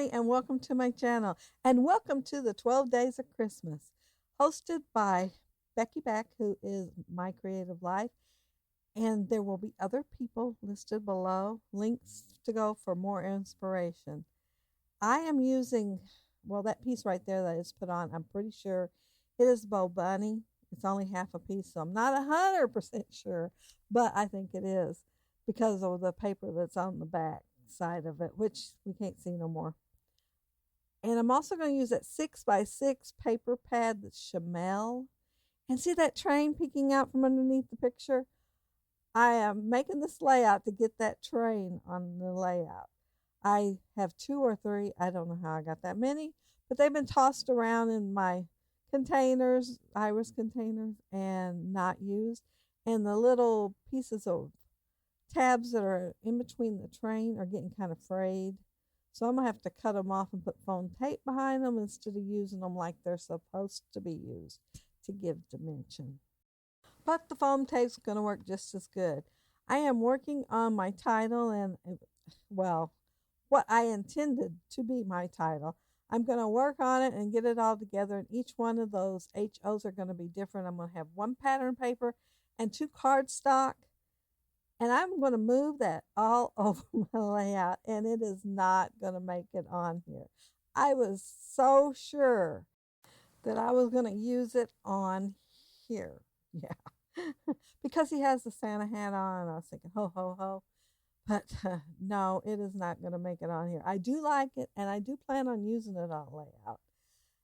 everybody, and welcome to my channel. And welcome to the 12 Days of Christmas, hosted by Becky Back, who is My Creative Life. And there will be other people listed below, links to go for more inspiration. I am using, well, that piece right there that is put on, I'm pretty sure it is Bo Bunny. It's only half a piece, so I'm not 100% sure, but I think it is because of the paper that's on the back side of it, which we can't see no more. And I'm also going to use that 6x6 paper pad that's Chamel. And see that train peeking out from underneath the picture? I am making this layout to get that train on the layout. I have 2 or 3, I don't know how I got that many, but they've been tossed around in my containers, iris containers, and not used. And the little pieces of tabs that are in between the train are getting kind of frayed. So I'm going to have to cut them off and put foam tape behind them instead of using them like they're supposed to be used to give dimension. But the foam tape's going to work just as good. I am working on my title and, well, what I intended to be my title. I'm going to work on it and get it all together, and each one of those HOs are going to be different. I'm going to have 1 pattern paper and 2 cardstock. And I'm going to move that all over my layout, and it is not going to make it on here. I was so sure that I was going to use it on here. Yeah. Because he has the Santa hat on, I was thinking, ho, ho, ho. But no, it is not going to make it on here. I do like it, and I do plan on using it on layout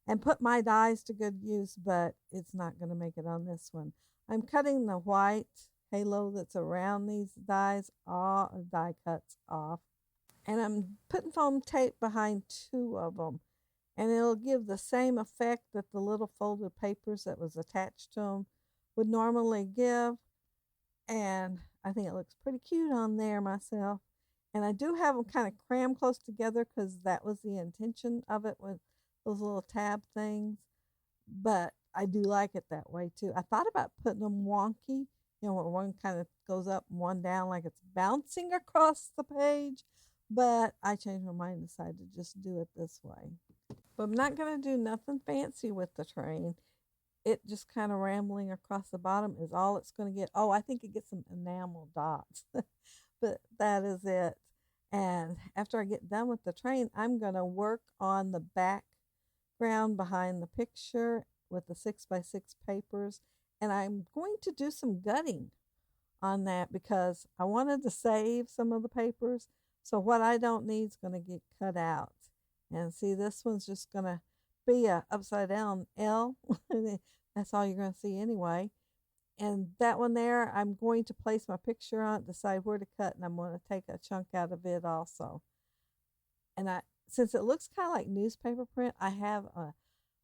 and put my dies to good use, but it's not going to make it on this one. I'm cutting the white halo that's around these dies, all die cuts off, and I'm putting foam tape behind 2 of them, and it'll give the same effect that the little folded papers that was attached to them would normally give. And I think it looks pretty cute on there myself. And I do have them kind of crammed close together because that was the intention of it with those little tab things, but I do like it that way too. I thought about putting them wonky, where one kind of goes up and one down like it's bouncing across the page, but I changed my mind and decided to just do it this way. But I'm not going to do nothing fancy with the train. It just kind of rambling across the bottom is all it's going to get. Oh, I think it gets some enamel dots, but that is it. And after I get done with the train, I'm going to work on the background behind the picture with the 6x6 papers. And I'm going to do some gutting on that because I wanted to save some of the papers. So what I don't need is going to get cut out. And see, this one's just going to be a upside down L. That's all you're going to see anyway. And that one there, I'm going to place my picture on it, decide where to cut, and I'm going to take a chunk out of it also. And since it looks kind of like newspaper print, I have a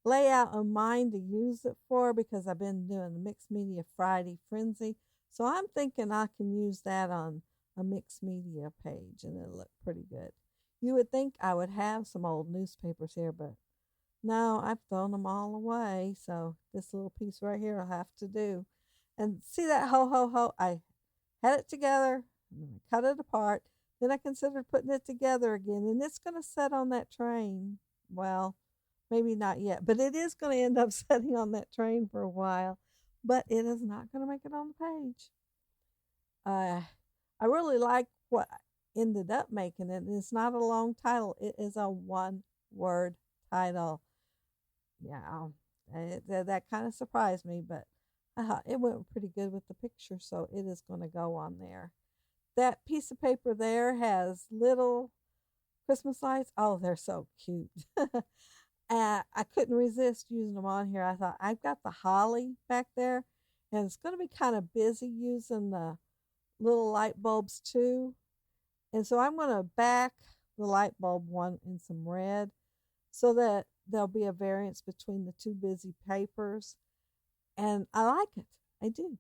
layout in mind to use it for because I've been doing the Mixed Media Friday Frenzy. So I'm thinking I can use that on a mixed media page and it'll look pretty good. You would think I would have some old newspapers here, but no, I've thrown them all away. So this little piece right here I'll have to do. And see that ho, ho, ho, I had it together, and I cut it apart. Then I considered putting it together again, and it's going to set on that train. Well, maybe not yet, but it is going to end up sitting on that train for a while, but it is not going to make it on the page. I really like what I ended up making it. It's not a long title. It is a 1-word title. Yeah, that kind of surprised me, but it went pretty good with the picture, so it is going to go on there. That piece of paper there has little Christmas lights. Oh, they're so cute. I couldn't resist using them on here. I thought, I've got the holly back there, and it's going to be kind of busy using the little light bulbs too. And so I'm going to back the light bulb one in some red so that there'll be a variance between the 2 busy papers. And I like it. I do.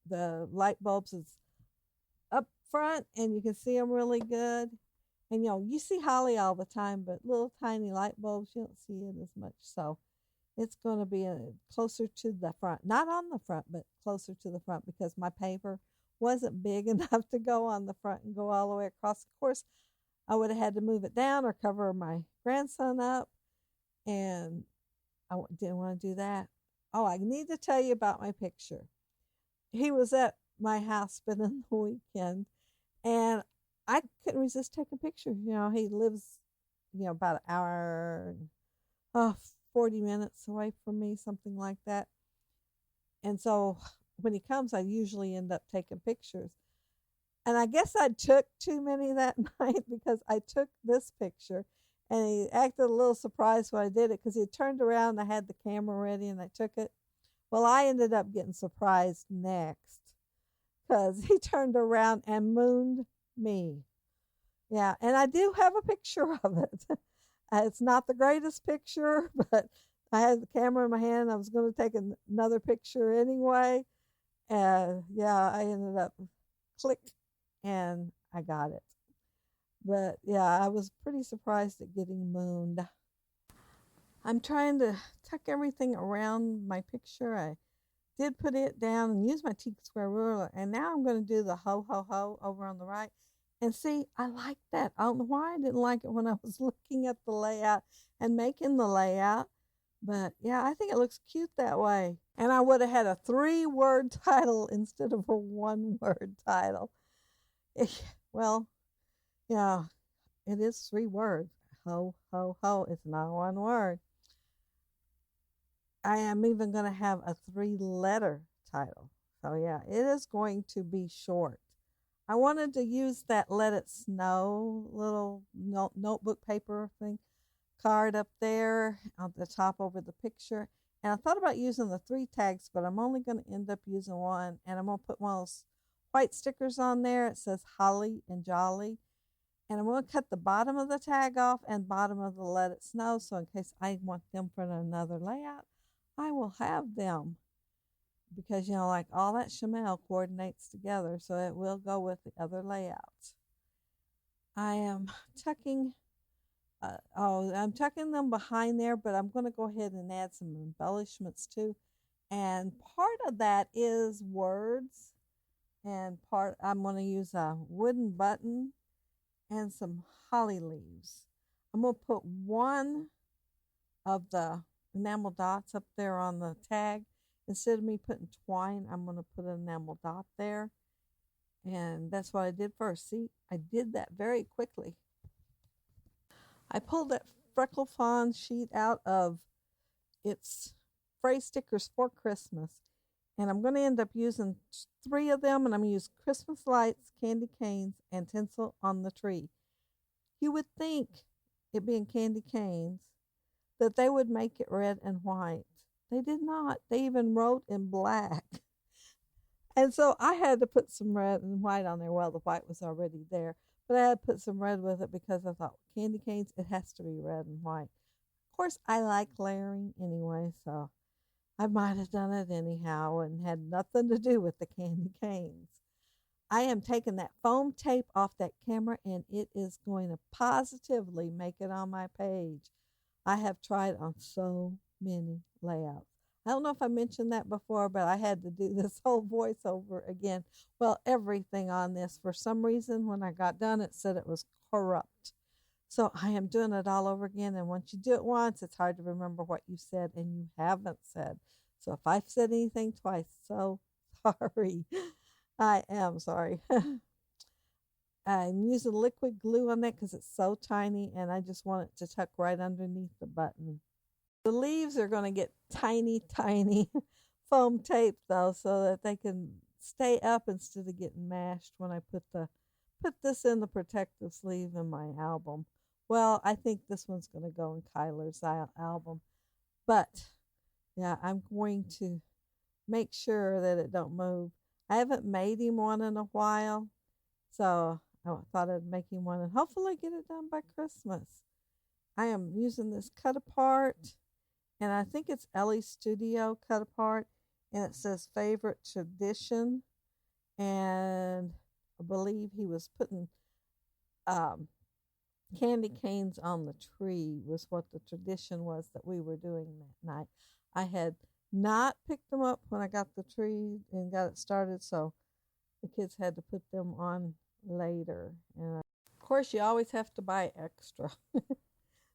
The light bulbs is up front, and you can see them really good. And you see holly all the time, but little tiny light bulbs, you don't see it as much. So it's going to be closer to the front. Not on the front, but closer to the front because my paper wasn't big enough to go on the front and go all the way across. Of course, I would have had to move it down or cover my grandson up, and didn't want to do that. Oh, I need to tell you about my picture. He was at my house spending the weekend, and I couldn't resist taking pictures. He lives, about an hour, 40 minutes away from me, something like that. And so when he comes, I usually end up taking pictures. And I guess I took too many that night because I took this picture and he acted a little surprised when I did it because he turned around and I had the camera ready and I took it. Well, I ended up getting surprised next because he turned around and mooned me. Yeah, and I do have a picture of it. It's not the greatest picture, but I had the camera in my hand. I was going to take another picture anyway. And yeah, I ended up click and I got it. But yeah, I was pretty surprised at getting mooned. I'm trying to tuck everything around my picture. I did put it down and use my teak square ruler. And now I'm going to do the ho, ho, ho over on the right. And see, I like that. I don't know why I didn't like it when I was looking at the layout and making the layout. But yeah, I think it looks cute that way. And I would have had a 3-word title instead of a 1-word title. Well, yeah, it is 3 words. Ho, ho, ho. It's not 1 word. I am even going to have a 3-letter title. So yeah, it is going to be short. I wanted to use that Let It Snow little notebook paper thing card up there on the top over the picture. And I thought about using the 3 tags, but I'm only going to end up using 1. And I'm going to put one of those white stickers on there. It says Holly and Jolly. And I'm going to cut the bottom of the tag off and bottom of the Let It Snow. So in case I want them for another layout, I will have them. Because, like all that chamel coordinates together. So it will go with the other layouts. I am tucking... I'm tucking them behind there, but I'm going to go ahead and add some embellishments too. And part of that is words, and part I'm going to use a wooden button and some holly leaves. I'm going to put one of the enamel dots up there on the tag. Instead of me putting twine, I'm going to put an enamel dot there. And that's what I did first. See, I did that very quickly. I pulled that Freckle Fawn sheet out of its phrase stickers for Christmas. And I'm going to end up using 3 of them. And I'm going to use Christmas lights, candy canes, and tinsel on the tree. You would think, it being candy canes, that they would make it red and white. They did not. They even wrote in black. And so I had to put some red and white on there. Well, the white was already there. But I had to put some red with it because I thought candy canes, it has to be red and white. Of course, I like layering anyway, so I might have done it anyhow and had nothing to do with the candy canes. I am taking that foam tape off that camera and it is going to positively make it on my page. I have tried on so many layouts. I don't know if I mentioned that before, but I had to do this whole voiceover again. Well, everything on this, for some reason, when I got done, it said it was corrupt. So I am doing it all over again. And once you do it once, it's hard to remember what you said and you haven't said. So if I've said anything twice, so sorry. I am sorry. I'm using liquid glue on that because it's so tiny and I just want it to tuck right underneath the button. The leaves are going to get tiny, tiny foam tape though, so that they can stay up instead of getting mashed when I put this in the protective sleeve in my album. Well, I think this one's going to go in Kyler's album, but yeah, I'm going to make sure that it don't move. I haven't made him one in a while, so I thought I'd make him one and hopefully get it done by Christmas. I am using this cut apart. And I think it's Ellie Studio cut apart. And it says favorite tradition. And I believe he was putting candy canes on the tree was what the tradition was that we were doing that night. I had not picked them up when I got the tree and got it started. So the kids had to put them on later. And of course, you always have to buy extra.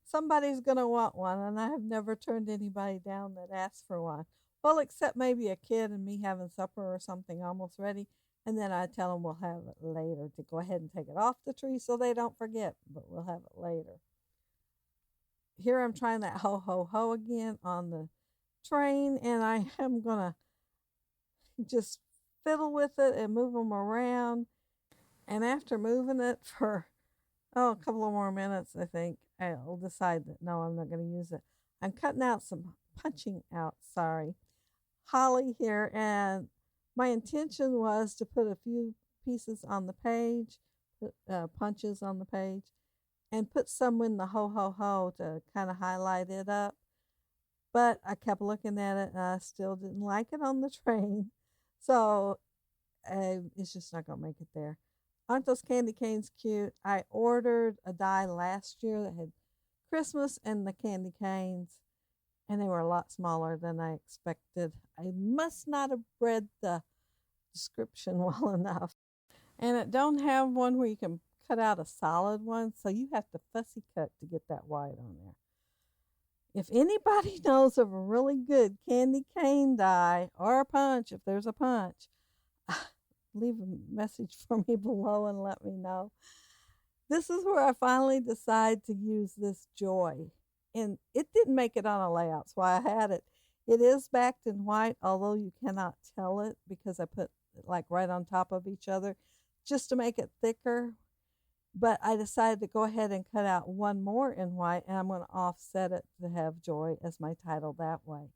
Somebody's going to want one, and I have never turned anybody down that asked for one. Well, except maybe a kid and me having supper or something almost ready, and then I tell them we'll have it later to go ahead and take it off the tree so they don't forget, but we'll have it later. Here I'm trying that ho ho ho again on the train, and I am going to just fiddle with it and move them around. And after moving it for a couple of more minutes, I think I'll decide that no, I'm not going to use it. I'm cutting out some holly here, and my intention was to put a few pieces on the page, punches on the page, and put some in the ho ho ho to kind of highlight it up. But I kept looking at it, and I still didn't like it on the train, so it's just not going to make it there. Aren't those candy canes cute? I ordered a die last year that had Christmas and the candy canes, and they were a lot smaller than I expected. I must not have read the description well enough. And it don't have one where you can cut out a solid one, so you have to fussy cut to get that white on there. If anybody knows of a really good candy cane die or a punch, if there's a punch, leave a message for me below and let me know. This is where I finally decide to use this joy. And it didn't make it on a layout, so I had it. It is backed in white, although you cannot tell it because I put it like right on top of each other just to make it thicker. But I decided to go ahead and cut out one more in white, and I'm going to offset it to have joy as my title that way.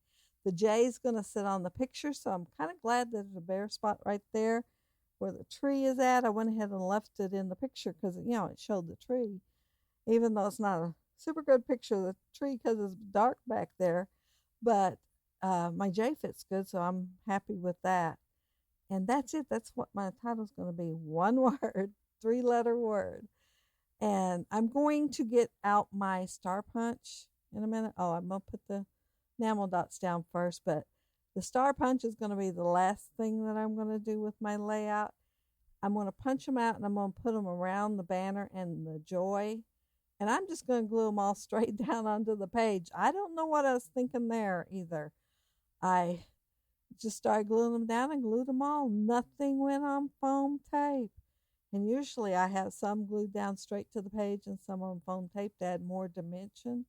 The J is going to sit on the picture, so I'm kind of glad that there's a bare spot right there where the tree is at. I went ahead and left it in the picture because, it showed the tree, even though it's not a super good picture of the tree because it's dark back there. But my J fits good, so I'm happy with that. And that's it. That's what my title is going to be. One word, 3-letter word. And I'm going to get out my star punch in a minute. Oh, I'm going to put the enamel dots down first, but the star punch is going to be the last thing that I'm going to do with my layout. I'm going to punch them out, and I'm going to put them around the banner and the joy. And I'm just going to glue them all straight down onto the page. I don't know what I was thinking there either. I just started gluing them down and glued them all. Nothing went on foam tape. And usually I have some glued down straight to the page and some on foam tape to add more dimension.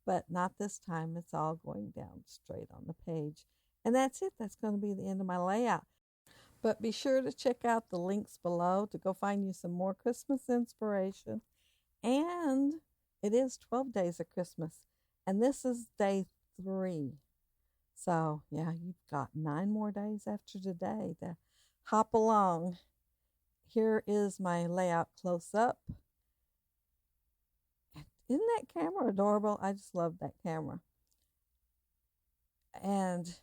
But not this time. It's all going down straight on the page. And that's it. That's going to be the end of my layout. But be sure to check out the links below to go find you some more Christmas inspiration. And it is 12 days of Christmas. And this is day 3. So, yeah, you've got 9 more days after today to hop along. Here is my layout close up. Isn't that camera adorable? I just love that camera. And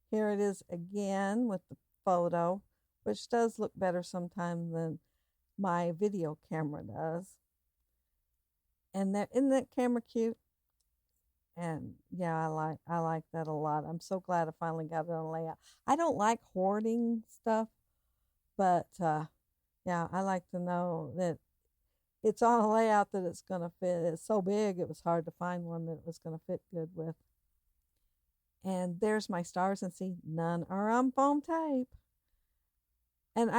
here it is again with the photo, which does look better sometimes than my video camera does. And isn't that camera cute? And yeah, I like that a lot. I'm so glad I finally got it on layout. I don't like hoarding stuff, but yeah, I like to know that it's on a layout that it's going to fit. It's so big, it was hard to find one that it was going to fit good with. And there's my stars, and see, none are on foam tape. And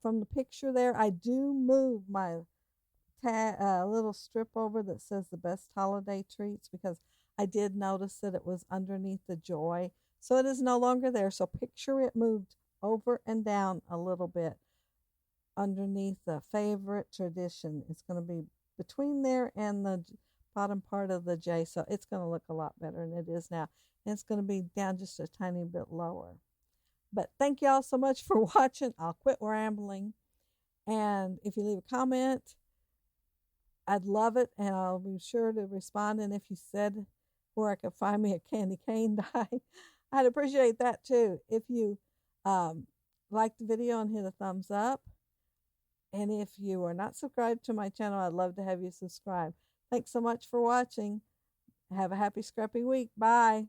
from the picture there, I do move my little strip over that says the best holiday treats, because I did notice that it was underneath the joy. So it is no longer there. So picture it moved over and down a little bit underneath the favorite tradition. It's going to be between there and the bottom part of the J. So it's going to look a lot better than it is now. And it's going to be down just a tiny bit lower. But thank you all so much for watching. I'll quit rambling. And if you leave a comment, I'd love it, and I'll be sure to respond. And if you said where I could find me a candy cane die, I'd appreciate that too. If you like the video, and hit a thumbs up. And if you are not subscribed to my channel, I'd love to have you subscribe. Thanks so much for watching. Have a happy scrappy week. Bye.